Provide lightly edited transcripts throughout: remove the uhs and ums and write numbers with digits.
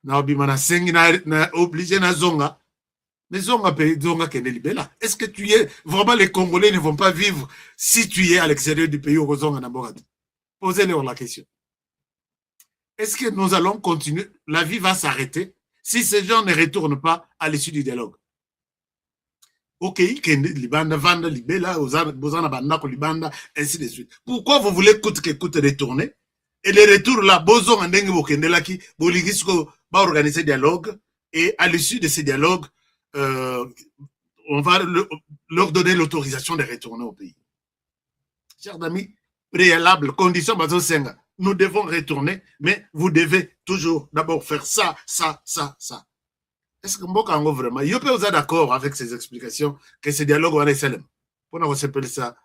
Na obimana sengi na obligé na zonga. Mais zonga pays zonga kende libela. Est-ce que tu es vraiment les Congolais ne vont pas vivre si tu es à l'extérieur du pays au zonga na boradi? Posez-leur la question. Est-ce que nous allons continuer? La vie va s'arrêter si ces gens ne retournent pas à l'issue du dialogue. Ok, libanda, vanda, libela, bozana bandako libanda, ainsi de suite. Pourquoi vous voulez coûte que coûte retourner? Et les retours là, bozon andenge bokendelaki, boligisco va organiser dialogue, et à l'issue de ces dialogues, on va leur donner l'autorisation de retourner au pays. Chers amis, préalable, condition bazo senga. Nous devons retourner, mais vous devez toujours d'abord faire ça, ça, ça, ça. Est-ce que Mbokango vraiment, yo peut vous êtes d'accord avec ces explications que ce dialogue va être célèbre? Pour nous s'appelle ça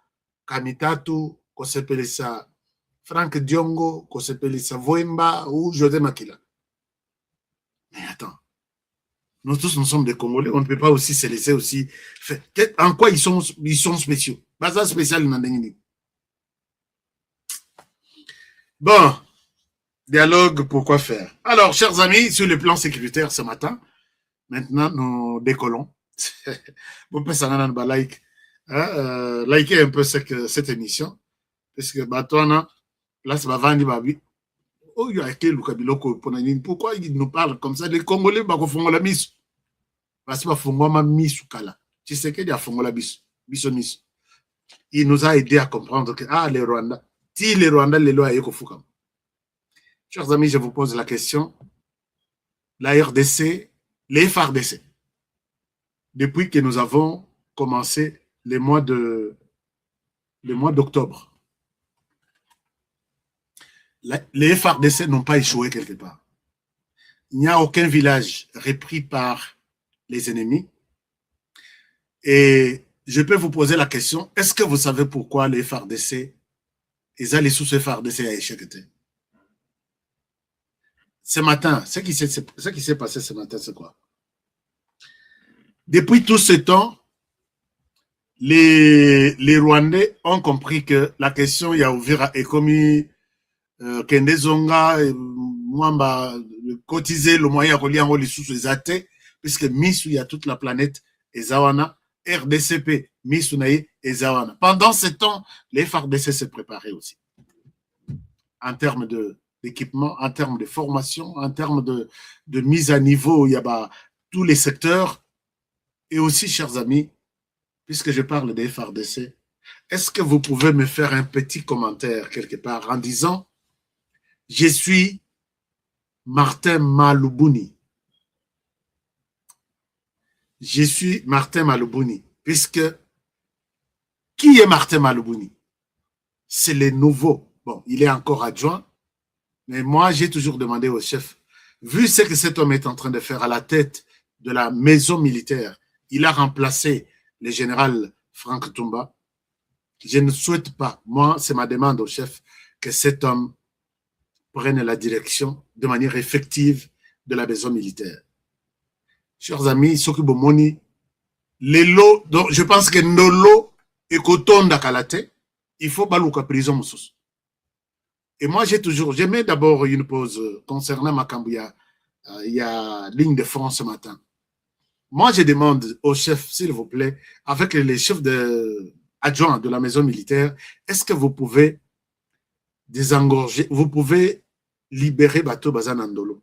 Kamitatu, qu'on s'appelle ça Frank Diongo, qu'on s'appelle ça Voemba ou José Makila. Mais attends, nous tous nous sommes des Congolais, on ne peut pas aussi se laisser aussi faire. En quoi ils sont spéciaux? Baza spécial Nandengini. Bon, dialogue, pourquoi faire? Alors, chers amis, sur le plan sécuritaire ce matin, maintenant, nous décollons. Bon, like, likez un peu cette émission. Parce que, là, c'est ma vandi, oh, il y a quel pourquoi ils nous parlent comme ça? Les Congolais, bah, font la mise. Parce que, font ma mise ou kala. Tu sais qu'il y a font la mise. Il nous a aidé à comprendre que, les Rwandais, si les Rwandais, les lois, chers amis, je vous pose la question. La RDC, les FARDC, depuis que nous avons commencé le mois d'octobre, les FARDC n'ont pas échoué quelque part. Il n'y a aucun village repris par les ennemis. Et je peux vous poser la question, est-ce que vous savez pourquoi les FARDC, ils allaient sous ces FARDC à échec? Ce matin, ce qui s'est passé ce matin, c'est quoi? Depuis tout ce temps, les Rwandais ont compris que la question Yaouvira est commis Kende Zonga, Mwamba, cotiser le moyen reliant les sous les athées, puisque Misu, il y a toute la planète, et Zawana, RDCP, Misu Naï, et Zawana. Pendant ce temps, les FARDC se préparaient aussi. En termes d'équipement, en termes de formation, en termes de mise à niveau, il y a tous les secteurs. Et aussi, chers amis, puisque je parle des FARDC, est-ce que vous pouvez me faire un petit commentaire quelque part en disant « Je suis Martin Malobouni ». Je suis Martin Malobouni. Puisque, qui est Martin Malobouni? C'est le nouveau. Bon, il est encore adjoint, mais moi, j'ai toujours demandé au chef, vu ce que cet homme est en train de faire à la tête de la maison militaire, il a remplacé le général Franck Toumba. Je ne souhaite pas, moi, c'est ma demande au chef, que cet homme prenne la direction de manière effective de la maison militaire. Chers amis, Sokibomoni, les lots, donc je pense que nos lots et coton d'Akalate, il faut balouka prison moussous. Et moi, j'ai mis d'abord une pause concernant Makambouya. Il y a ligne de front ce matin. Moi, je demande au chef, s'il vous plaît, avec les chefs adjoints de la maison militaire, est-ce que vous pouvez désengorger, vous pouvez libérer Bateau Bazan Ndolo?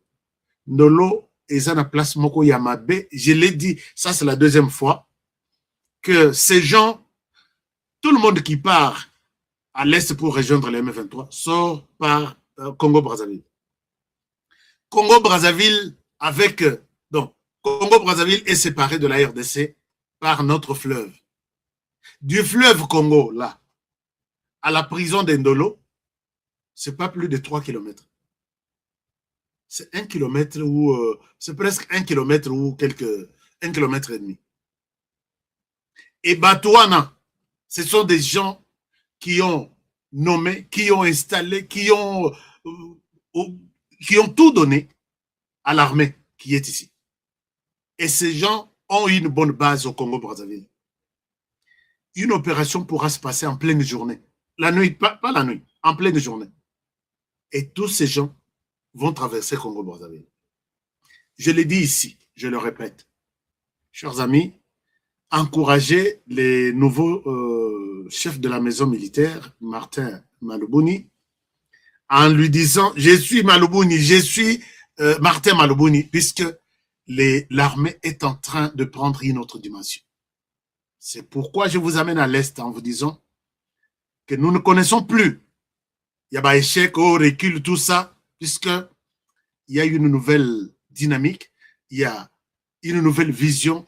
Ndolo est à la place Moko Yamabe. Je l'ai dit, ça c'est la deuxième fois, que ces gens, tout le monde qui part à l'est pour rejoindre les M23 sort par Congo-Brazzaville. Congo-Brazzaville avec... donc, Congo-Brazzaville est séparé de la RDC par notre fleuve. Du fleuve Congo, là, à la prison d'Endolo, c'est pas plus de 3 km. C'est 1 km ou... c'est presque 1 km ou 1 km et demi. Et Batouana, ce sont des gens qui ont nommé, qui ont installé, qui ont tout donné à l'armée qui est ici. Et ces gens ont une bonne base au Congo-Brazzaville. Une opération pourra se passer en pleine journée. La nuit, pas la nuit, en pleine journée. Et tous ces gens vont traverser Congo-Brazzaville. Je l'ai dit ici, je le répète. Chers amis, encouragez les nouveaux chefs de la maison militaire, Martin Malobuni, en lui disant, je suis Malobuni, je suis Martin Malobuni, puisque l'armée est en train de prendre une autre dimension. C'est pourquoi je vous amène à l'Est en vous disant que nous ne connaissons plus. Il y a échec, recul, tout ça, puisqu'il y a une nouvelle dynamique, il y a une nouvelle vision,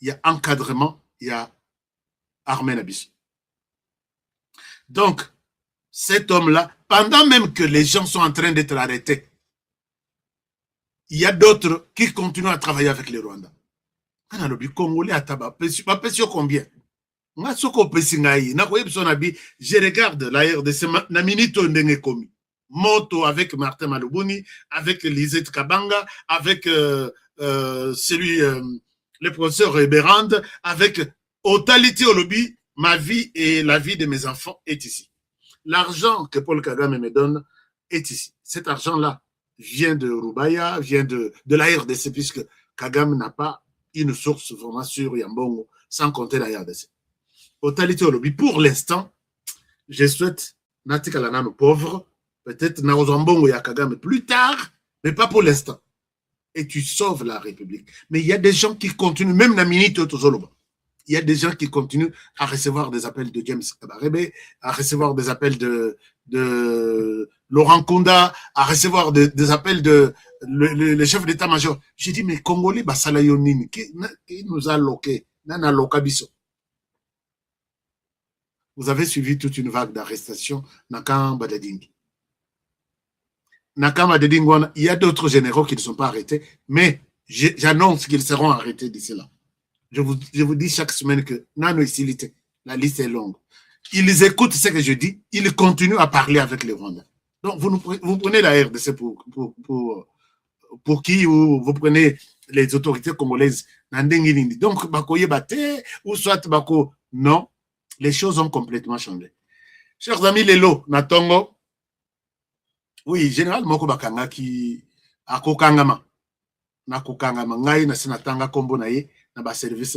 il y a encadrement, il y a armée Nabiso. Donc, cet homme-là, pendant même que les gens sont en train d'être arrêtés, il y a d'autres qui continuent à travailler avec les Rwandais. Quand on a le Congolais à tabac, combien? Je regarde la RDC, na minito ndenge komi. Moto avec Martin Malobuni, avec Lisette Kabanga, avec celui, le professeur Berand, avec Otaliti Olobi, ma vie et la vie de mes enfants est ici. L'argent que Paul Kagame me donne est ici. Cet argent-là vient de Rubaya, vient de la RDC, puisque Kagame n'a pas une source vraiment sûre Yambongo, sans compter la RDC. Totalité Olobi, pour l'instant, je souhaite Natika Lanano pauvre, peut-être Naozambongo Yakagame plus tard, mais pas pour l'instant. Et tu sauves la République. Mais il y a des gens qui continuent, même la minute Tozoloba. Il y a des gens qui continuent à recevoir des appels de James Kabarebe, à recevoir des appels de Laurent Kunda, à recevoir des appels de le chef d'état-major. J'ai dit, mais Congolais, Basalayonini, qui nous a loqué, Nana Lokabiso. Vous avez suivi toute une vague d'arrestations, Nakam Badadingi. Nakam Badadingi, il y a d'autres généraux qui ne sont pas arrêtés, mais j'annonce qu'ils seront arrêtés d'ici là. Je vous dis chaque semaine que Nano Isilité, la liste est longue. Ils écoutent ce que je dis, ils continuent à parler avec les Rwandais. Donc, vous prenez la RDC pour qui, ou vous prenez les autorités congolaises. Donc, Bakoye Bate, ou soit Bako, non, les choses ont complètement changé. Chers amis, Lelo, Natongo, oui, général Moko Bakanga qui a Kokangama, na Kokangama, Ngai, na Senatanga Kombo Naye, service,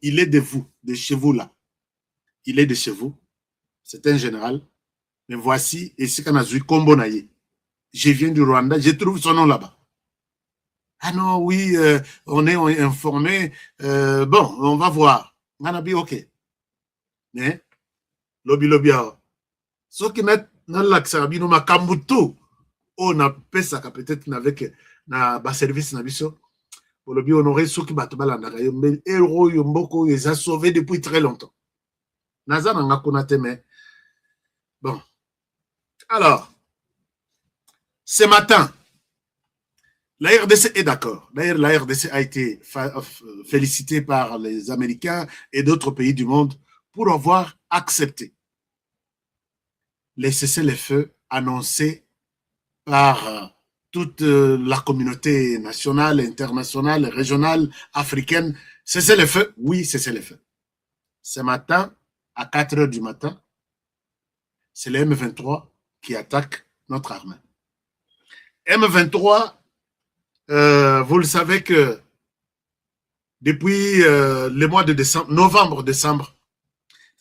il est de vous, de chez vous là. Il est de chez vous. C'est un général. Mais voici, et c'est qu'on a vu Kombo Naye. Je viens du Rwanda, je trouve son nom là-bas. Ah non, oui, on est informé. Bon, on va voir. Nanabi, ok. Mais, lobby, ce qui n'a l'accès no makambutu, on a pesa peut-être avec na service nabiso. On aurait ceux qui battent les héros Yomboko, ils ont sauvé depuis très longtemps. Nazan n'a pas mais bon. Alors, ce matin, la RDC est d'accord. D'ailleurs, la RDC a été félicitée par les Américains et d'autres pays du monde pour avoir accepté les cessez-le-feu annoncés par toute la communauté nationale, internationale, régionale, africaine. Cessez-le-feu, oui, cessez-le-feu. Ce matin, à 4 heures du matin, c'est le M23 qui attaque notre armée. M23, vous le savez que depuis le mois de décembre, novembre-décembre,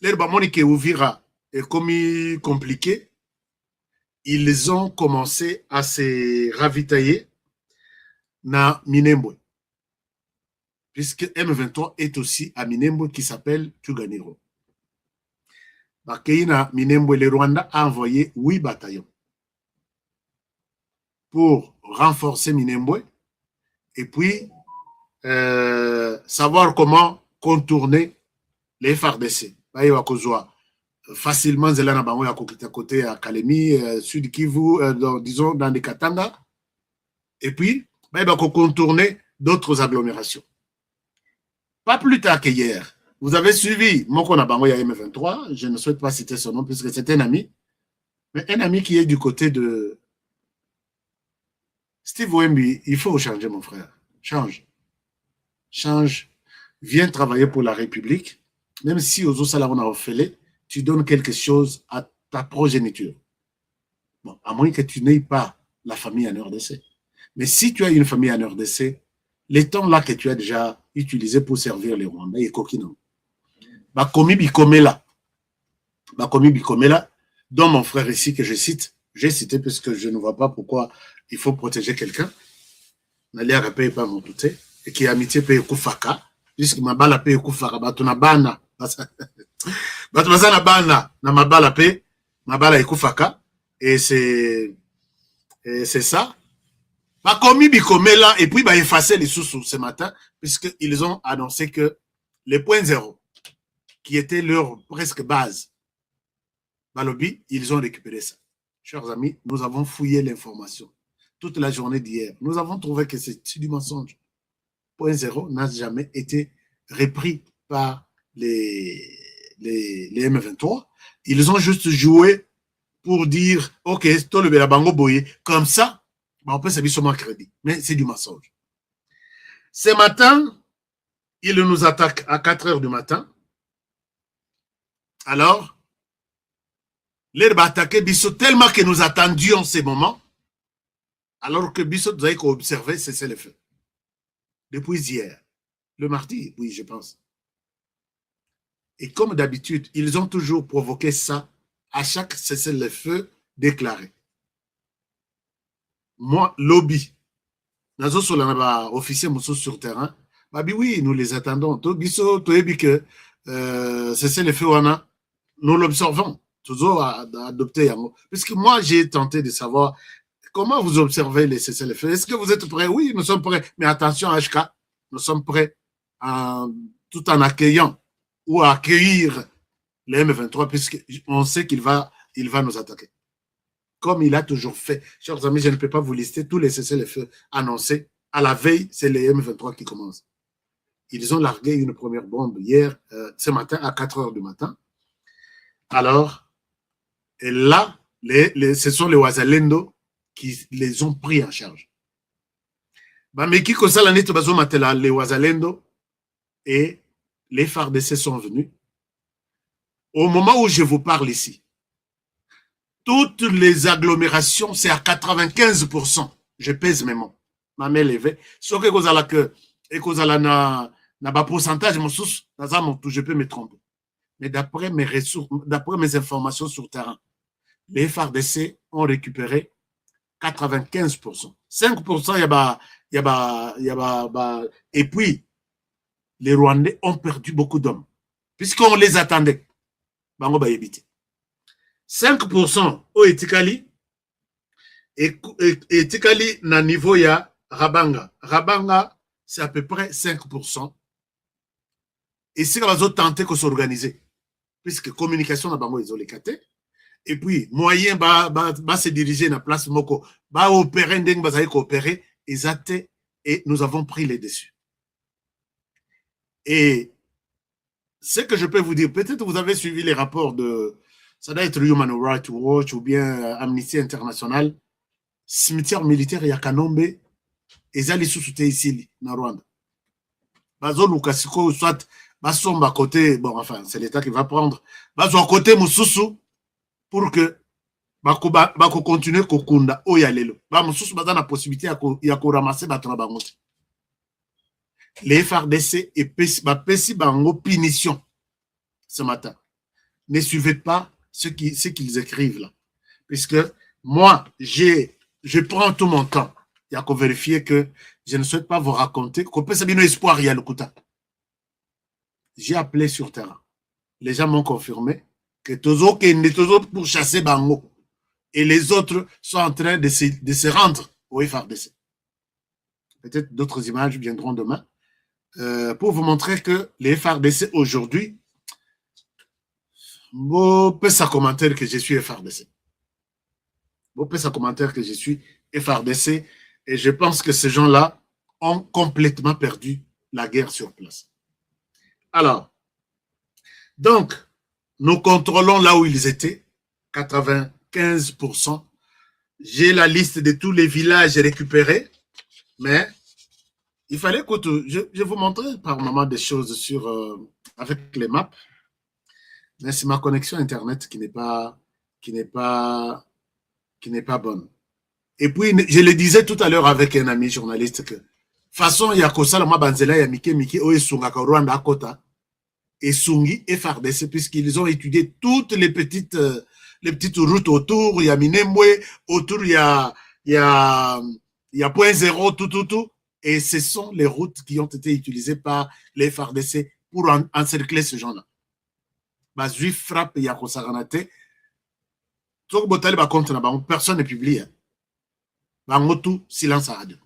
l'Herbamonique Ouvira est commis compliqué. Ils ont commencé à se ravitailler na Minembwe. Puisque M23 est aussi à Minembwe qui s'appelle Tuganiro. Bakeina Minembwe, le Rwanda a envoyé 8 bataillons pour renforcer Minembwe et puis savoir comment contourner les FARDC. Facilement, Zelana Bango à côté à Kalemi, Sud Kivu, disons dans les Katanga, et puis, il va contourner d'autres agglomérations. Pas plus tard qu'hier, vous avez suivi Moko Nabango ya M23, je ne souhaite pas citer son nom puisque c'est un ami, mais un ami qui est du côté de Steve Wemby. Il faut changer, mon frère. Change. Change. Viens travailler pour la République, même si aux autres on a offert, tu donnes quelque chose à ta progéniture. Bon, à moins que tu n'aies pas la famille en RDC. Mais si tu as une famille en RDC, les temps là que tu as déjà utilisé pour servir les Rwandais, et coquino. Bakomi Bikomela, dont mon frère ici que je cite, j'ai cité parce que je ne vois pas pourquoi il faut protéger quelqu'un. Nalia paye pas mon touté, et qui amitié paye Koufaka, puisque ma balle paye Koufaka, batuna bana, batuna bana, na ma balle paye, ma balle Koufaka, et c'est ça. Bakomi Bikomela, et puis bah effacer les sous ce matin, puisqu'ils ont annoncé que les points zéro, qui était leur presque base, Balobi, ils ont récupéré ça. Chers amis, nous avons fouillé l'information toute la journée d'hier. Nous avons trouvé que c'est du mensonge. Point zéro n'a jamais été repris par les M23. Ils ont juste joué pour dire, OK, comme ça, on peut s'habiller sur mon crédit. Mais c'est du mensonge. Ce matin, ils nous attaquent à 4 heures du matin. Alors, l'air va attaquer Bissot tellement que nous attendions ces moments, alors que Bissot, vous avez observé, c'est le feu. Depuis hier, le mardi, oui, je pense. Et comme d'habitude, ils ont toujours provoqué ça à chaque cessez-le-feu déclaré. Moi, lobby, nazo solana officier Moussou sur terrain, babi oui, nous les attendons. To Bissot, to ebi que cessez-le-feu wana, nous l'observons. Toujours adopté. Puisque moi, j'ai tenté de savoir comment vous observez les cessez-le-feu. Est-ce que vous êtes prêts? Oui, nous sommes prêts. Mais attention, HK, nous sommes prêts tout en accueillant ou à accueillir les M23, puisqu'on sait qu'il va nous attaquer. Comme il a toujours fait. Chers amis, je ne peux pas vous lister tous les cessez-le-feu annoncés. À la veille, c'est les M23 qui commencent. Ils ont largué une première bombe hier, ce matin, à 4 heures du matin. Alors, et là, ce sont les Wazalendo qui les ont pris en charge. Mais qui comme ça, les Wazalendo et les FARDC sont venus. Au moment où je vous parle ici, toutes les agglomérations, c'est à 95%. Je pèse mes mots. Ma main levée. Sauf que vous avez que, et que vous avez un pourcentage, je peux me tromper. Mais d'après mes ressources, d'après mes informations sur terrain, les FARDC ont récupéré 95%. 5%, et puis, les Rwandais ont perdu beaucoup d'hommes, puisqu'on les attendait. 5% au Etikali, et Etikali, na niveau ya Rabanga. Rabanga, c'est à peu près 5%. Et c'est qu'ils ont tenté de s'organiser, puisque communication na bango, ils ont les catés. Et puis, moyen va se diriger dans la place Moko, va opérer, va coopérer, et nous avons pris les dessus. Et ce que je peux vous dire, peut-être vous avez suivi les rapports de, ça doit être Human Rights Watch ou bien Amnesty International, cimetière militaire ya Kanombe, ezali sous-souté ici, na Rwanda. Bazo Lukasiko, soit, basomba côté, bon, enfin, c'est l'État qui va prendre, bazo à côté Moussoussou, pour que bako continuer kokunda oya lelo ba mususu baza na possibilité ya ko ramasser bato na bango. Les FARDC et bapesi bango punition ce matin. Ne suivez pas ce qu'ils écrivent là, puisque moi je prends tout mon temps. Il y a qu'à vérifier que je ne souhaite pas vous raconter qu'on peut s'abîmer espoir, il y a le couteau. J'ai appelé sur terrain. Les gens m'ont confirmé que toujours pour chasser bango. Et les autres sont en train de se rendre au FARDC. Peut-être d'autres images viendront demain pour vous montrer que les FARDC aujourd'hui, vous pouvez ça commentaire que je suis FARDC. Vous pouvez ça commentaire que je suis FARDC et je pense que ces gens-là ont complètement perdu la guerre sur place. Alors, donc, nous contrôlons là où ils étaient, 95%. J'ai la liste de tous les villages récupérés, mais il fallait que je vous montrer par moment des choses avec les maps, mais c'est ma connexion Internet qui n'est pas bonne. Et puis, je le disais tout à l'heure avec un ami journaliste que, façon, il y a Kosala, ma banzela, il y a Miki, Oesunga, Rwanda, Akota, et Sungi, et FARDC, puisqu'ils ont étudié toutes les petites routes autour, il y a Minembwe, autour, il y a point zéro, tout. Et ce sont les routes qui ont été utilisées par les FARDC pour encercler ce genre-là. Bah, juif frappe, il y a Kosaranate. Personne ne publie. Tout, silence à radio.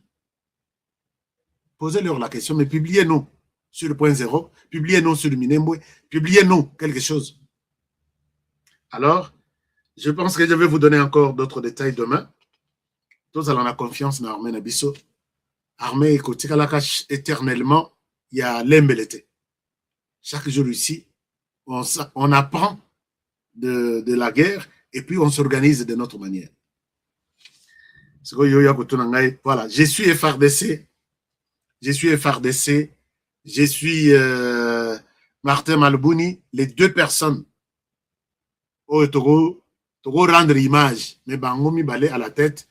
Posez-leur la question, mais publiez-nous sur le point zéro, publiez-nous sur le Minembwe, publiez-nous quelque chose. Alors, je pense que je vais vous donner encore d'autres détails demain. Tous allons avoir confiance dans l'armée Nabiso. Armée Kotikalakash éternellement, il y a l'embelleté. Chaque jour ici, on apprend de la guerre et puis on s'organise de notre manière. Voilà, je suis FARDC, je suis Martin Malbouni, les deux personnes au Togo rendre image, mais Bangomi Balé à la tête,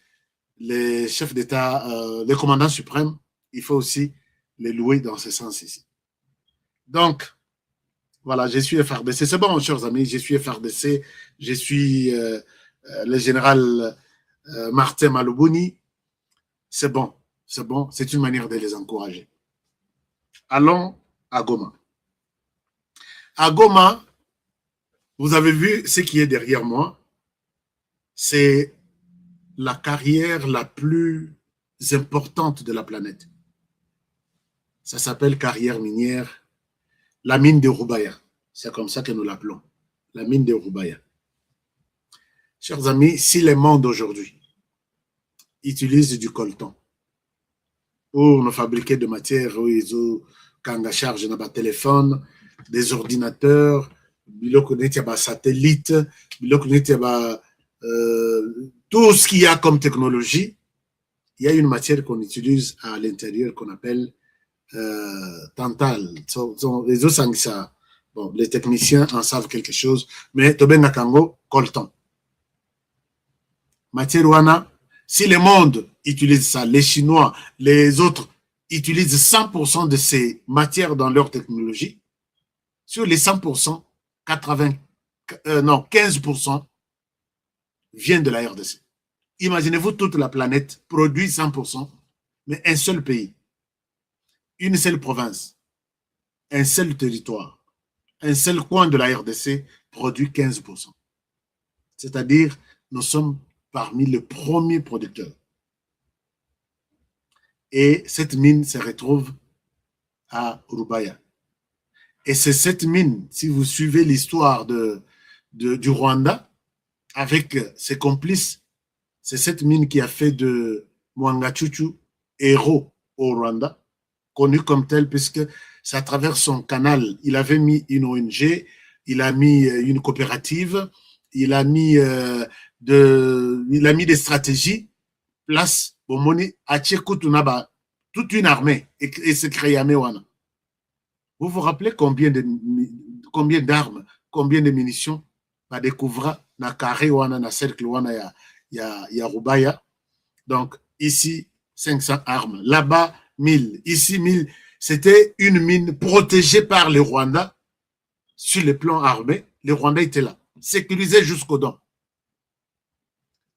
les chefs d'État, les commandants suprêmes, il faut aussi les louer dans ce sens ici. Donc, voilà, je suis FARDC. C'est bon, chers amis, je suis FARDC, je suis le général Martin Malbouni. C'est bon, c'est une manière de les encourager. Allons à Goma. À Goma, vous avez vu ce qui est derrière moi, c'est la carrière la plus importante de la planète. Ça s'appelle carrière minière, la mine de Roubaïa. C'est comme ça que nous l'appelons, la mine de Roubaïa. Chers amis, si le monde aujourd'hui utilise du coltan pour nous fabriquer de matières, quand on charge notre téléphone, des ordinateurs, satellites, tout ce qu'il y a comme technologie, il y a une matière qu'on utilise à l'intérieur qu'on appelle tantal. Les autres, bon, les techniciens en savent quelque chose, mais Tobenga Kango, coltan. Matière wana, si le monde utilise ça, les Chinois, les autres utilisent 100% de ces matières dans leur technologie, sur les 100%, 15% viennent de la RDC. Imaginez-vous, toute la planète produit 100%, mais un seul pays, une seule province, un seul territoire, un seul coin de la RDC produit 15%. C'est-à-dire, nous sommes parmi les premiers producteurs. Et cette mine se retrouve à Roubaïa. Et c'est cette mine, si vous suivez l'histoire du Rwanda, avec ses complices, c'est cette mine qui a fait de Mwangachuchu héros au Rwanda, connu comme tel, puisque c'est à travers son canal. Il avait mis une ONG, il a mis une coopérative, il a mis des stratégies, place Bomoni, Atchekutunaba, toute une armée, et se créé à Mewana. Vous vous rappelez combien d'armes, combien de munitions va découvrir na carré wana, na cercle wana ya Roubaïa. Donc, ici, 500 armes. Là-bas, 1000. Ici, 1000. C'était une mine protégée par les Rwandais sur le plan armé. Les Rwandais étaient là, sécurisés jusqu'aux dents.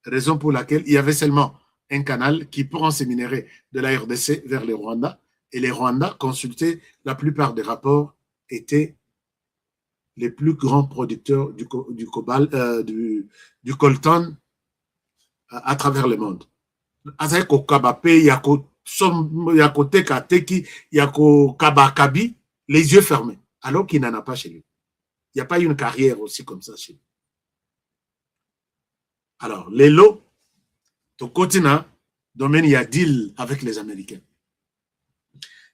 Raison pour laquelle il y avait seulement un canal qui prend ces minerais de la RDC vers les Rwandais. Et les Rwandais consultaient, la plupart des rapports étaient les plus grands producteurs du coltan à travers le monde. Les yeux fermés, alors qu'il n'en a pas chez lui. Il n'y a pas une carrière aussi comme ça chez lui. Alors, les lots, au continent, domaine, il y a deal avec les Américains.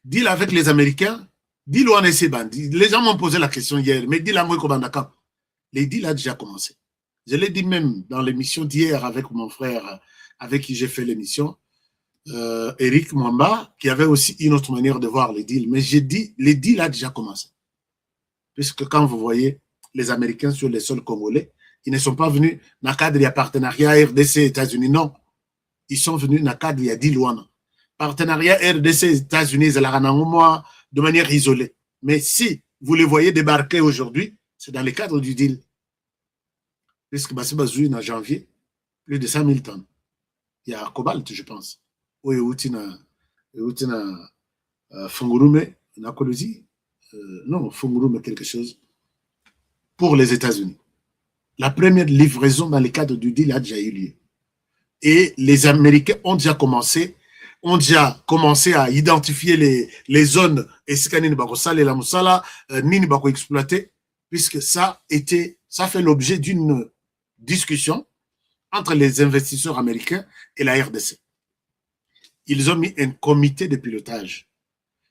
Deal avec les Américains, deal ou en essai bandit. Les gens m'ont posé la question hier, mais deal à moi, les deals a déjà commencé. Je l'ai dit même dans l'émission d'hier avec mon frère, avec qui j'ai fait l'émission, Eric Mwamba, qui avait aussi une autre manière de voir les deals. Mais j'ai dit, les deals a déjà commencé. Puisque quand vous voyez les Américains sur les sols congolais, ils ne sont pas venus dans le cadre de partenariat RDC États-Unis, non. ils sont venus dans le cadre, il y a 10 lois. Partenariat RDC États-Unis de manière isolée. Mais si vous les voyez débarquer aujourd'hui, c'est dans le cadre du deal. Puisque Bassi Bazou, en janvier, plus de 100 000 tonnes. Il y a Cobalt, je pense. Oui, il y a Fungurume, non, Fungurume, quelque chose, pour les États-Unis. La première livraison dans le cadre du deal a déjà eu lieu. Et les Américains ont déjà commencé à identifier les zones et la Moussala, Nini Bako exploité, puisque ça fait l'objet d'une discussion entre les investisseurs américains et la RDC. Ils ont mis un comité de pilotage.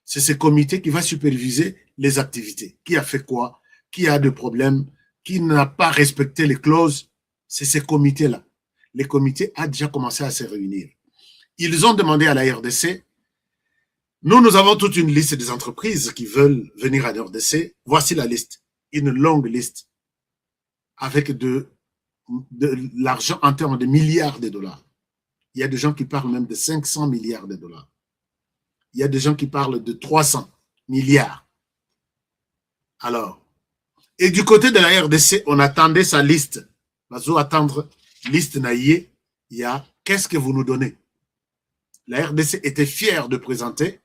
C'est ce comité qui va superviser les activités. Qui a fait quoi? Qui a des problèmes? Qui n'a pas respecté les clauses? C'est ce comité-là. Le comité a déjà commencé à se réunir. Ils ont demandé à la RDC, nous avons toute une liste des entreprises qui veulent venir à la RDC. Voici la liste, une longue liste, avec de l'argent en termes de milliards de dollars. Il y a des gens qui parlent même de 500 milliards de dollars. Il y a des gens qui parlent de 300 milliards. Alors, et du côté de la RDC, on attendait sa liste. Bazo attendre liste naïe, il y a qu'est-ce que vous nous donnez? La RDC était fière de présenter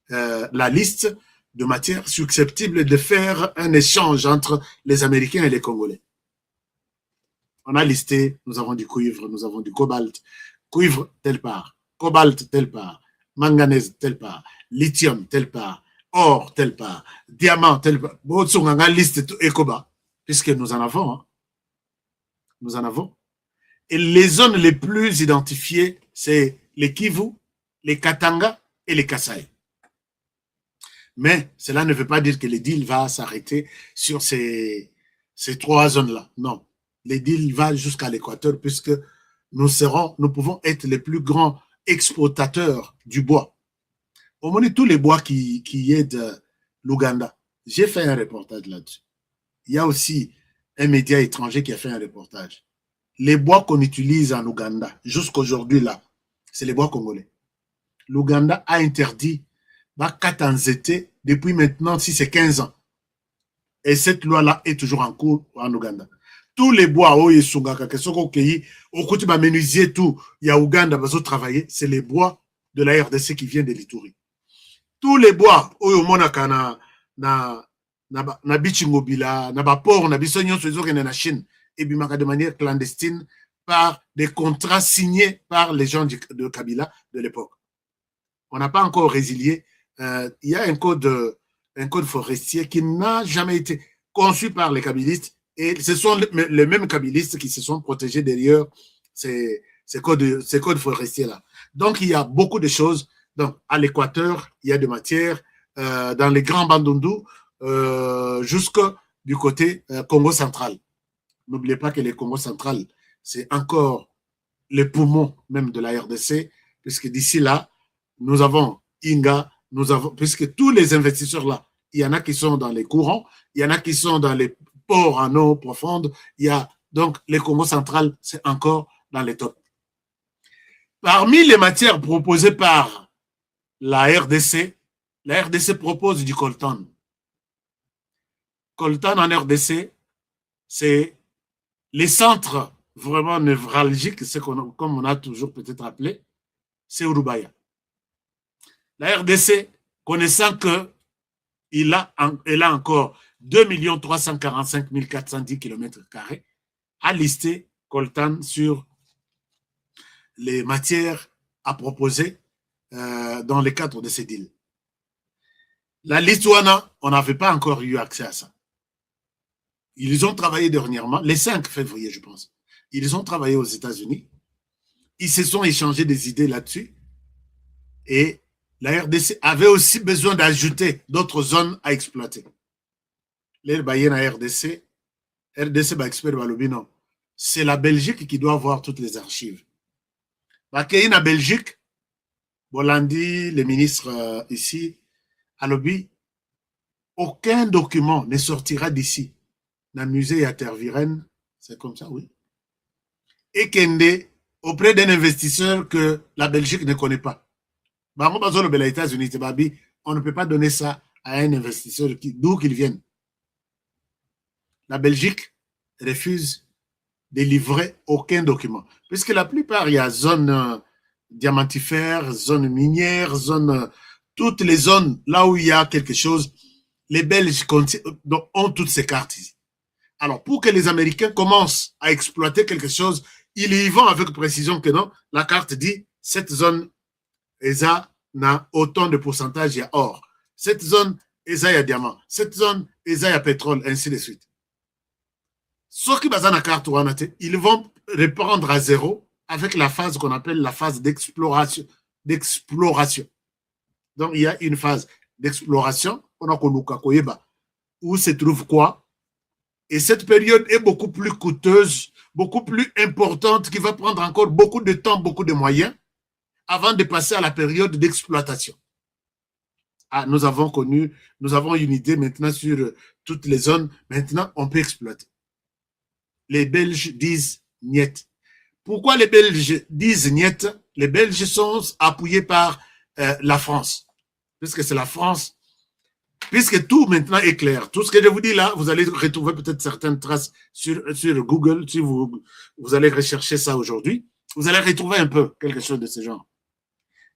la liste de matières susceptibles de faire un échange entre les Américains et les Congolais. On a listé, nous avons du cuivre, nous avons du cobalt, cuivre telle part, cobalt telle part, manganèse telle part, lithium telle part, or telle part, diamant telle part. Bon, on a une liste Ecoba, puisque nous en avons. Hein. Nous en avons. Et les zones les plus identifiées, c'est les Kivu, les Katanga et les Kasaï. Mais cela ne veut pas dire que le deal va s'arrêter sur ces 3 zones-là. Non. Le deal va jusqu'à l'équateur puisque nous pouvons être les plus grands exportateurs du bois. Au moins, tous les bois qui aident l'Ouganda. J'ai fait un reportage là-dessus. Il y a aussi un média étranger qui a fait un reportage. Les bois qu'on utilise en Ouganda, jusqu'aujourd'hui là, c'est les bois congolais. L'Ouganda a interdit Katanzete depuis maintenant, si c'est 15 ans. Et cette loi-là est toujours en cours en Ouganda. Tous les bois, il y a Ouganda, c'est les bois de la RDC qui viennent de l'Ituri. Tous les bois, na bichingobila, na baport, na bisonyon, na Chine, et de manière clandestine par des contrats signés par les gens de Kabila de l'époque. On n'a pas encore résilié. Il y a un code forestier qui n'a jamais été conçu par les kabilistes et ce sont les mêmes kabilistes qui se sont protégés derrière ces codes forestiers-là. Donc, il y a beaucoup de choses. Donc, à l'équateur, il y a des matières dans les grands Bandundu jusqu'au du côté Congo central. N'oubliez pas que le Congo central, c'est encore les poumons même de la RDC, puisque d'ici là, nous avons Inga, puisque tous les investisseurs là, il y en a qui sont dans les courants, il y en a qui sont dans les ports en eau profonde, il y a donc le Congo central, c'est encore dans les tops. Parmi les matières proposées par la RDC propose du coltan. Coltan en RDC, c'est les centres vraiment névralgiques, c'est comme on a toujours peut-être appelé, c'est Urubaya. La RDC, connaissant qu'elle a encore 2 345 410 km², a listé coltan sur les matières à proposer dans le cadre de ces deals. La liste WANA, on n'avait pas encore eu accès à ça. Ils ont travaillé dernièrement, le 5 février, je pense. Ils ont travaillé aux États-Unis. Ils se sont échangés des idées là-dessus. Et la RDC avait aussi besoin d'ajouter d'autres zones à exploiter. Les Bayens à RDC expert Balobino, c'est la Belgique qui doit avoir toutes les archives. Bakayine à Belgique, Bolandi, le ministre ici, à Lobby, aucun document ne sortira d'ici. Dans le musée à Tervuren, c'est comme ça, oui. Et Kende, auprès d'un investisseur que la Belgique ne connaît pas. Les États-Unis, on ne peut pas donner ça à un investisseur d'où qu'il vienne. La Belgique refuse de livrer aucun document. Puisque la plupart, il y a zone diamantifère, zone minière, zone, toutes les zones là où il y a quelque chose, les Belges ont toutes ces cartes ici. Alors, pour que les Américains commencent à exploiter quelque chose, ils y vont avec précision que non, la carte dit, cette zone, ESA n'a autant de pourcentage, il y a or. Cette zone, ESA, il y a diamant. Cette zone, ESA, il y a pétrole, ainsi de suite. Ceux qui basent la carte, ils vont reprendre à zéro avec la phase qu'on appelle la phase d'exploration. Donc, il y a une phase d'exploration, où se trouve quoi? Et cette période est beaucoup plus coûteuse, beaucoup plus importante, qui va prendre encore beaucoup de temps, beaucoup de moyens, avant de passer à la période d'exploitation. Ah, nous avons une idée maintenant sur toutes les zones. Maintenant, on peut exploiter. Les Belges disent niet. Pourquoi les Belges disent niet? Les Belges sont appuyés par la France. Puisque c'est la France. Puisque tout maintenant est clair. Tout ce que je vous dis là, vous allez retrouver peut-être certaines traces sur Google. Si vous allez rechercher ça aujourd'hui, vous allez retrouver un peu quelque chose de ce genre.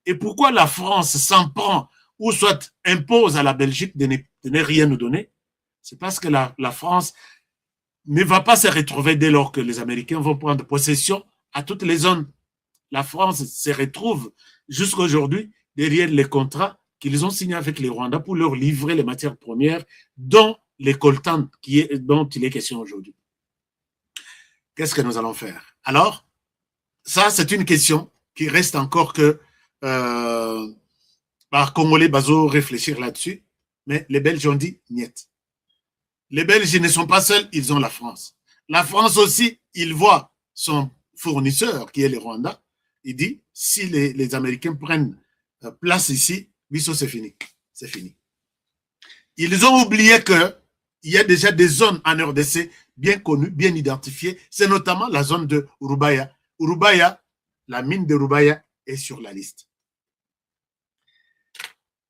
Et pourquoi la France s'en prend ou soit impose à la Belgique de ne rien nous donner? C'est parce que la France ne va pas se retrouver dès lors que les Américains vont prendre possession à toutes les zones. La France se retrouve jusqu'à aujourd'hui derrière les contrats qu'ils ont signés avec les Rwandais pour leur livrer les matières premières, dont les coltans dont il est question aujourd'hui. Qu'est-ce que nous allons faire? Alors, ça, c'est une question qui reste encore que par Congolais Bazo réfléchir là-dessus, mais les Belges ont dit niet. Les Belges ne sont pas seuls, ils ont la France. La France aussi, il voit son fournisseur, qui est le Rwanda, il dit, si les Américains prennent place ici, Bisso, c'est fini. C'est fini. Ils ont oublié qu'il y a déjà des zones en RDC bien connues, bien identifiées. C'est notamment la zone de Urubaya. Urubaya, la mine de Urubaya est sur la liste.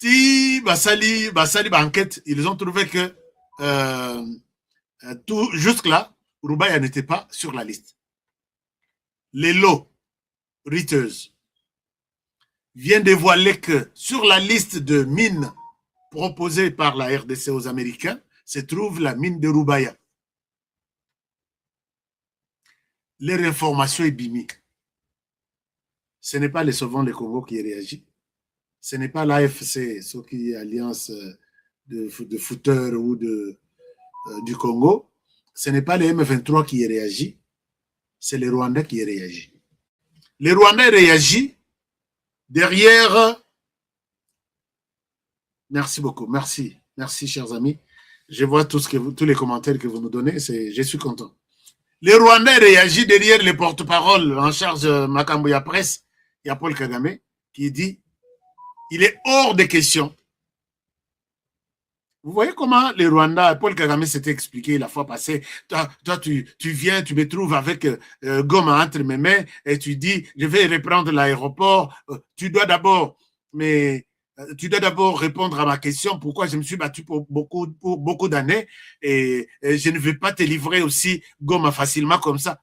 Si Basali, enquête, ils ont trouvé que jusque-là, Urubaya n'était pas sur la liste. Les lots Reuters vient dévoiler que sur la liste de mines proposées par la RDC aux Américains se trouve la mine de Rubaya. Leur information est bimique. Ce n'est pas les Sauvons le Congo qui réagit. Ce n'est pas l'AFC, ce qui est alliance de footeurs ou du Congo. Ce n'est pas les M23 qui réagit. C'est les Rwandais qui réagissent. Les Rwandais réagissent derrière. Merci beaucoup. Merci. Merci, chers amis. Je vois tous les commentaires que vous nous donnez. Je suis content. Les Rwandais réagissent derrière les porte-paroles en charge de Makambuya Presse. Il y a Paul Kagame qui dit il est hors de question. Vous voyez comment les Rwandais, Paul Kagame s'était expliqué la fois passée. Toi tu viens, tu me trouves avec Goma entre mes mains et tu dis je vais reprendre l'aéroport. Tu dois d'abord répondre à ma question, pourquoi je me suis battu pour beaucoup d'années et je ne vais pas te livrer aussi Goma facilement comme ça.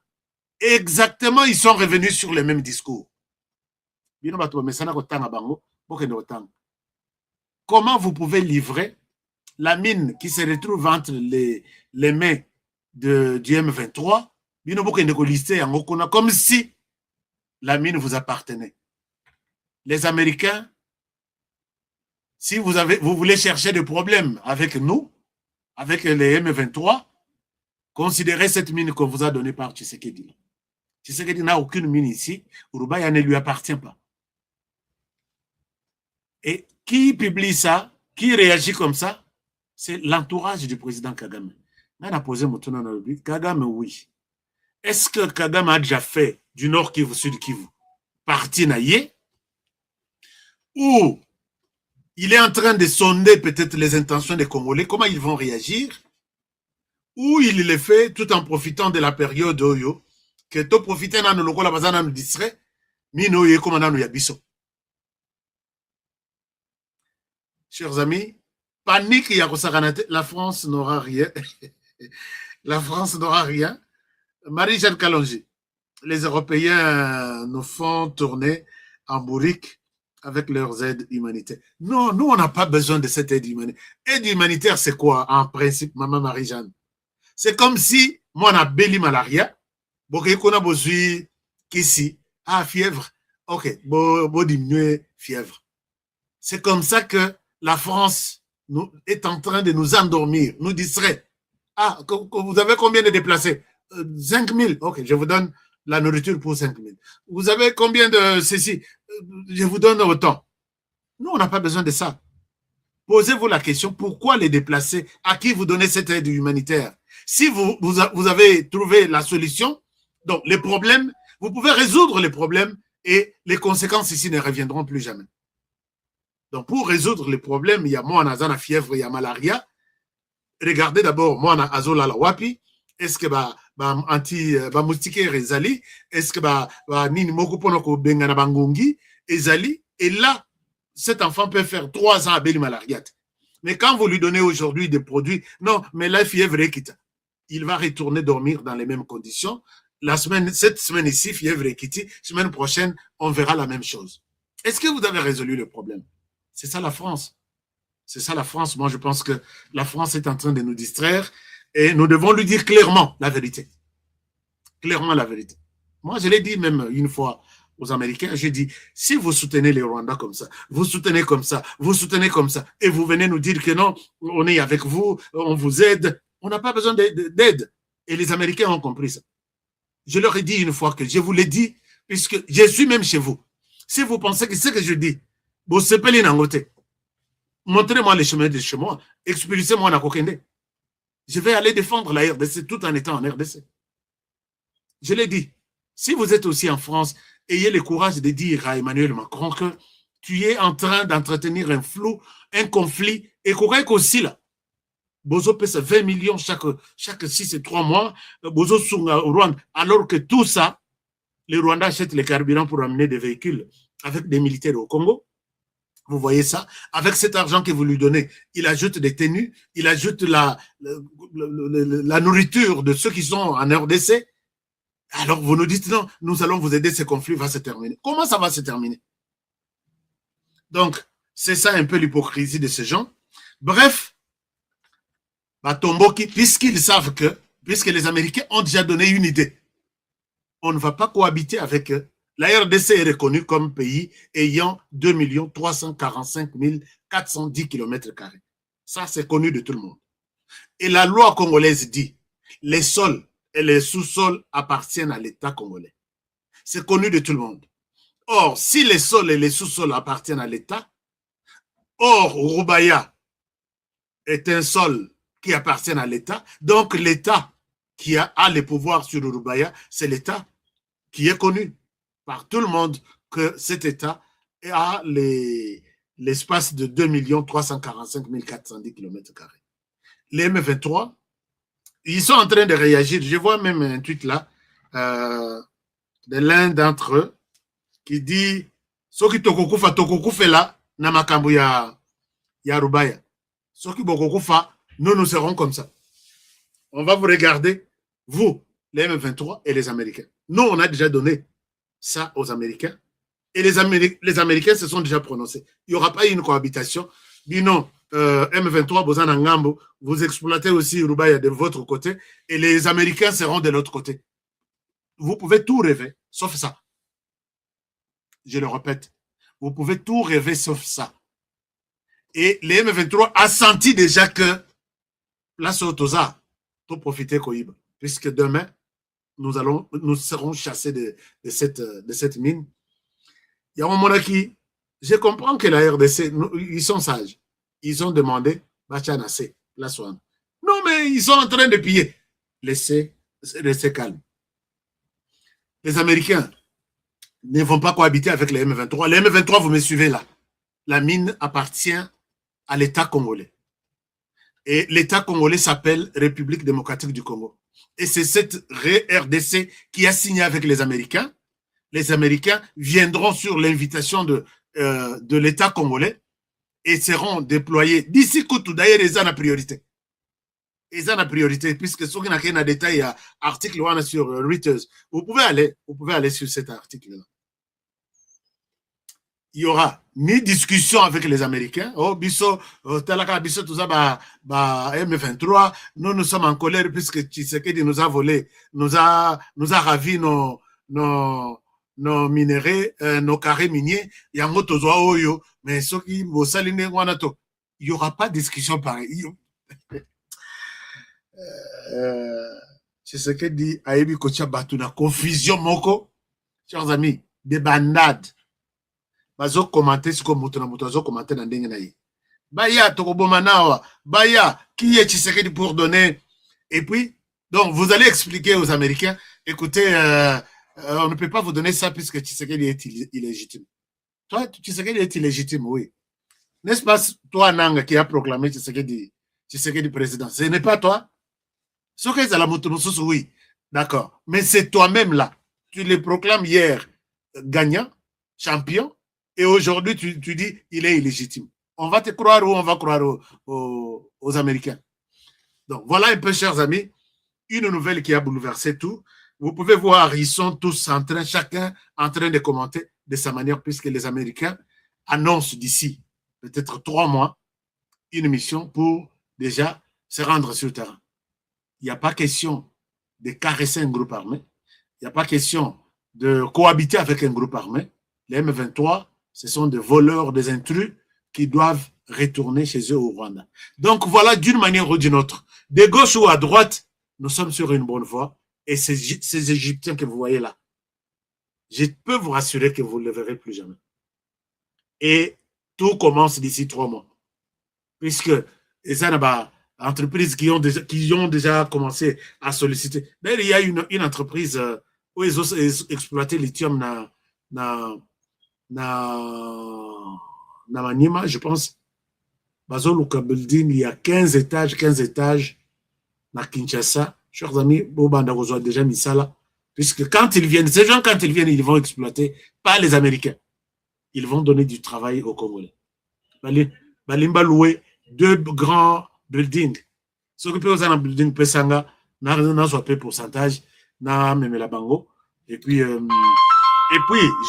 Exactement, ils sont revenus sur le même discours. Comment vous pouvez livrer la mine qui se retrouve entre les mains du M23, comme si la mine vous appartenait. Les Américains, si vous voulez chercher des problèmes avec nous, avec les M23, considérez cette mine qu'on vous a donnée par Tshisekedi. Tshisekedi n'a aucune mine ici, Urubaya ne lui appartient pas. Et qui publie ça, qui réagit comme ça, c'est l'entourage du président Kagame. On a posé mon tournoi dans le but. Kagame, oui. Est-ce que Kagame a déjà fait du Nord Kivu, Sud Kivu, parti naïe, ou il est en train de sonder peut-être les intentions des Congolais, comment ils vont réagir, ou il le fait tout en profitant de la période Oyo, que tu profites dans le local, dans le distrait, mino ye comme dans le yabiso. Chers amis, panique, la France n'aura rien. La France n'aura rien. Marie-Jeanne Kalonji, les Européens nous font tourner en bourrique avec leurs aides humanitaires. Non, nous, on n'a pas besoin de cette aide humanitaire. Aide humanitaire, c'est quoi, en principe, maman Marie-Jeanne? C'est comme si, moi, on a béli malaria, qu'on a besoin qu'ici, fièvre, ok, bon diminuer fièvre. C'est comme ça que la France est en train de nous endormir, nous distrait. Vous avez combien de déplacés? 5 000. Ok, je vous donne la nourriture pour 5 000. Vous avez combien de ceci? Je vous donne autant. Nous, on n'a pas besoin de ça. Posez-vous la question, pourquoi les déplacer? À qui vous donnez cette aide humanitaire? Si vous avez trouvé la solution, donc les problèmes, vous pouvez résoudre les problèmes et les conséquences ici ne reviendront plus jamais. Donc, pour résoudre les problèmes, il y a moi en azana fièvre, il y a malaria. Regardez d'abord, moi en azola la wapi. Est-ce que moustique ezali? Est-ce que nini moko pono ko bengana bangungi ezali? Et là, cet enfant peut faire 3 ans à Beli malaria. Mais quand vous lui donnez aujourd'hui des produits, non, mais la fièvre est quitte. Il va retourner dormir dans les mêmes conditions. Cette semaine ici, fièvre est quitte. Semaine prochaine, on verra la même chose. Est-ce que vous avez résolu le problème? C'est ça la France. C'est ça la France. Moi, je pense que la France est en train de nous distraire et nous devons lui dire clairement la vérité. Clairement la vérité. Moi, je l'ai dit même une fois aux Américains, j'ai dit, si vous soutenez les Rwandais comme ça, vous soutenez comme ça, vous soutenez comme ça, et vous venez nous dire que non, on est avec vous, on vous aide, on n'a pas besoin d'aide. Et les Américains ont compris ça. Je leur ai dit une fois que je vous l'ai dit, puisque je suis même chez vous. Si vous pensez que c'est ce que je dis, vous sepelez nangote. Montrez-moi les chemins de chez moi, expulsez-moi na Kokende. Je vais aller défendre la RDC tout en étant en RDC. Je l'ai dit. Si vous êtes aussi en France, ayez le courage de dire à Emmanuel Macron que tu es en train d'entretenir un flou, un conflit, et qu'on aussi là. Bozo pèse 20 millions chaque 6 et 3 mois, Bozo Sunga au Rwanda, alors que tout ça, les Rwandais achètent les carburants pour amener des véhicules avec des militaires au Congo. Vous voyez ça? Avec cet argent que vous lui donnez, il ajoute des tenues, il ajoute la nourriture de ceux qui sont en RDC. Alors vous nous dites non, nous allons vous aider, ce conflit va se terminer. Comment ça va se terminer? Donc, c'est ça un peu l'hypocrisie de ces gens. Bref, Batomboki, puisqu'ils savent que, puisque les Américains ont déjà donné une idée, on ne va pas cohabiter avec eux. La RDC est reconnue comme pays ayant 2 345 410 km². Ça, c'est connu de tout le monde. Et la loi congolaise dit, les sols et les sous-sols appartiennent à l'État congolais. C'est connu de tout le monde. Or, si les sols et les sous-sols appartiennent à l'État, or, Rubaya est un sol qui appartient à l'État, donc l'État qui a les pouvoirs sur Rubaya, c'est l'État qui est connu par tout le monde que cet État a l'espace de 2 345 410 km². Les M23, ils sont en train de réagir. Je vois même un tweet là de l'un d'entre eux qui dit Soki tokokufa là, na makambo ya Rubaya. Soki bokokufa, nous serons comme ça. On va vous regarder, vous, les M23 et les Américains. Nous, on a déjà donné ça aux Américains. Et les Américains se sont déjà prononcés. Il n'y aura pas une cohabitation. Dis non, M23, Bozan Ngambo, vous exploitez aussi Rubaya de votre côté et les Américains seront de l'autre côté. Vous pouvez tout rêver, sauf ça. Je le répète, vous pouvez tout rêver sauf ça. Et les M23 a senti déjà que place au Toza, pour profiter Koïba, puisque demain, nous serons chassés de cette mine. Il y a un moment qui, je comprends que la RDC, ils sont sages. Ils ont demandé, Bachanase, la soine. Non, mais ils sont en train de piller. Laissez calme. Les Américains ne vont pas cohabiter avec les M23. Les M23, vous me suivez là. La mine appartient à l'État congolais. Et l'État congolais s'appelle République démocratique du Congo. Et c'est cette RDC qui a signé avec les Américains. Les Américains viendront sur l'invitation de l'État congolais et seront déployés d'ici Koutou. D'ailleurs, ils ont la priorité. Ils ont la priorité, puisque ceux qui n'ont pas de détails, il y a article sur Reuters. Vous pouvez aller sur cet article-là. Il y aura ni discussion avec les Américains. Oh, Bisso, Talaka, Bisso, tout ça, M23. Nous sommes en colère puisque Tshisekedi nous a volé, nous a ravi nos minéraux, nos carrés miniers. Il y a moto oyo, mais ceux qui vont saliner, il n'y aura pas de discussion pareille. Tshisekedi a ébi kocha batuna confusion moko. Chers amis, des bandades. Bazo commenter ce que moto na moto bazo commenter na ndenge na ye. Baya tokoboma nawa, baya qui est Tshisekedi pour donner. Et puis donc vous allez expliquer aux Américains, écoutez, on ne peut pas vous donner ça puisque Tshisekedi est illégitime. Toi, Tshisekedi est illégitime, oui. N'est-ce pas toi Nanga qui a proclamé Tshisekedi président? Ce n'est pas toi. Ce que c'est la moto oui. D'accord. Mais c'est toi-même là. Tu le proclames hier gagnant, champion. Et aujourd'hui, tu dis il est illégitime. On va te croire ou on va croire aux Américains. Donc, voilà un peu, chers amis, une nouvelle qui a bouleversé tout. Vous pouvez voir, ils sont tous en train, chacun en train de commenter de sa manière, puisque les Américains annoncent d'ici peut-être 3 mois une mission pour déjà se rendre sur le terrain. Il n'y a pas question de caresser un groupe armé. Il n'y a pas question de cohabiter avec un groupe armé. Les M23, ce sont des voleurs, des intrus qui doivent retourner chez eux au Rwanda. Donc voilà, d'une manière ou d'une autre, de gauche ou à droite, nous sommes sur une bonne voie. Et ces Égyptiens que vous voyez là, je peux vous rassurer que vous ne les verrez plus jamais. Et tout commence d'ici 3 mois. Puisque les entreprises qui ont déjà commencé à solliciter. D'ailleurs, il y a une entreprise où ils ont exploité lithium dans Maniema, je pense, Bazoluka Building, il y a 15 étages dans Kinshasa. Chers amis, Bobanda vous a déjà mis ça là. Puisque quand ils viennent, ces gens, quand ils viennent, ils vont exploiter, pas les Américains. Ils vont donner du travail aux Congolais. Balimba louer 2 grands buildings. S'occuper aux un building Pesanga, n'a soit peu pourcentage, n'a même la bango. Et puis,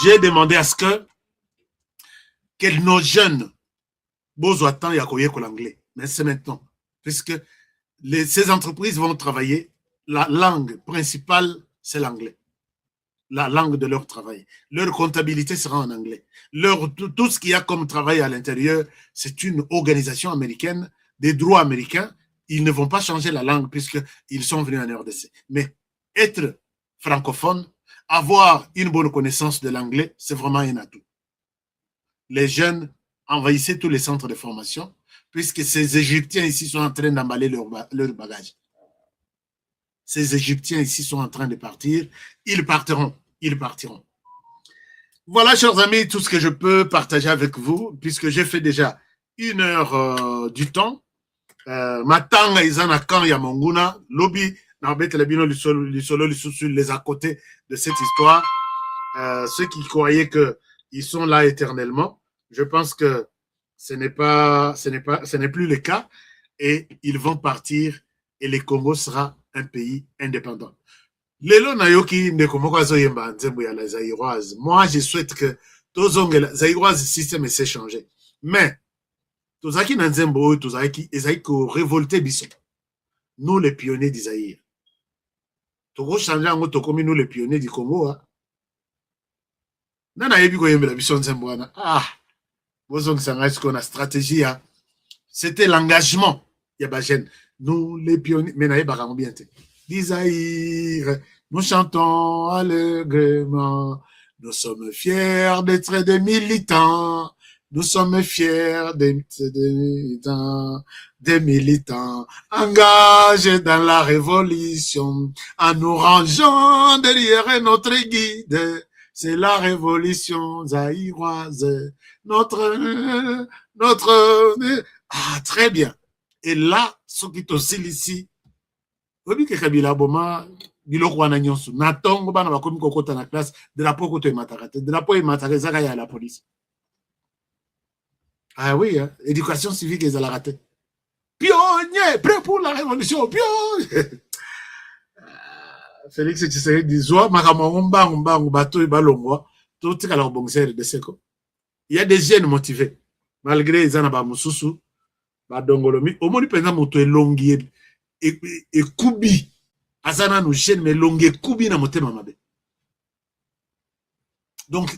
j'ai demandé à ce que nos jeunes, besoin de temps, il y a l'anglais. Mais c'est maintenant. Puisque ces entreprises vont travailler, la langue principale, c'est l'anglais. La langue de leur travail. Leur comptabilité sera en anglais. Tout ce qu'il y a comme travail à l'intérieur, c'est une organisation américaine, des droits américains. Ils ne vont pas changer la langue puisqu'ils sont venus en RDC. Mais être francophone, avoir une bonne connaissance de l'anglais, c'est vraiment un atout. Les jeunes envahissaient tous les centres de formation puisque ces Égyptiens ici sont en train d'emballer leur bagage. Ces Égyptiens ici sont en train de partir. Ils partiront. Voilà, chers amis, tout ce que je peux partager avec vous, puisque j'ai fait déjà 1 heure du temps. Matanga, Izana, Kan, Yamonguna, Lobby, Narbet, Labino, les à côté de cette histoire. Ceux qui croyaient qu'ils sont là éternellement, je pense que ce n'est plus le cas. Et ils vont partir et le Congo sera un pays indépendant. Lelo nayoki ndeko azoyemba nzembo ya la zaïroise. Moi, je souhaite que tozongela zaïroise système essaie changer. Mais tozaki na nzembo tozaki ezaki ko révolter biso. Nous les pionniers du Zaïre. Toko changer ngo tokomi nous les pionniers du Congo. Nana yebi ko yembela biso nzembo wana. Bozong sanga ce qu'on a stratégie c'était l'engagement ya ba jeune. Nous les pionniers mais na yeba bien te. Zaïre, nous chantons allègrement. Nous sommes fiers d'être des militants. Nous sommes fiers d'être des militants engagés dans la révolution en nous rangeant derrière notre guide. C'est la révolution zaïroise. Très bien. Et là, ce qui est aussi ici, obi ke Kabila boma biloko wana nyonso na tongo bana bakomi kokota na classe drapeau koto emataka te drapeau emataka ezaka ya la police. Ah oui, hein? Éducation civique ezalaka te. Pionnier, prêt pour la révolution, pionnier. Félix Tshisekedi zwa makambo mbangu bato balongwa tout tika la bongser de seko. Il y a des jeunes motivés malgré ezana ba mususu ba dongolomi omoni penza moto elongi et kubi azana no jeune mais longue kubi na motema mabe. Donc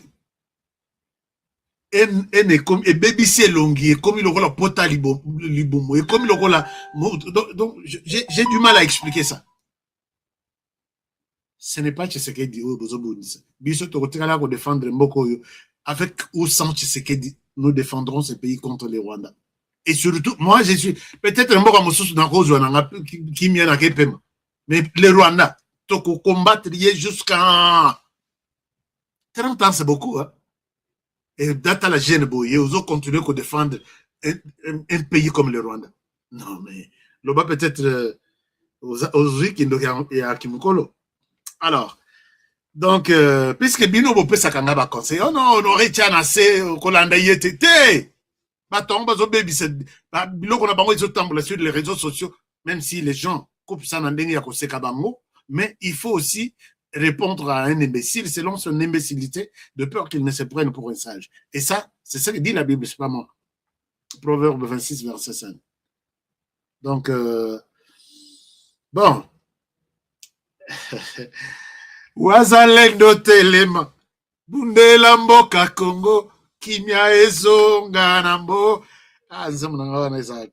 en comme et baby c'est longi et comme il aura la pota libomo et comme il aura la donc j'ai du mal à expliquer ça. Ce n'est pas Tshisekedi ou Bozobundisa. Biso to kotikala ko défendre mboko yo avec ou sans Tshisekedi nous défendrons ce pays contre les Rwandais. Et surtout, moi, je suis peut-être un peu comme sous dans cause qui m'y a paiement. Mais les Rwandais, toko combattre jusqu'à 30 ans, c'est beaucoup. Hein? Et data la gêne, ils ont continué à défendre un pays comme le Rwanda. Non, mais là-bas, peut-être aux et à Kimukolo. Alors, donc, puisque Bino Bopé Sakanga conseil, oh non, on aurait tient assez, Kolanda y était. Sur les réseaux sociaux, même si les gens coupent ça dans mais il faut aussi répondre à un imbécile selon son imbécilité, de peur qu'il ne se prenne pour un sage. Et ça, c'est ce que dit la Bible, c'est pas moi. Proverbe 26, verset 5. Donc, bon. Wazalendo telema, bundela mboka Congo, kimia ezonga nambo. Ah, nzambe na nga wana ezalaki.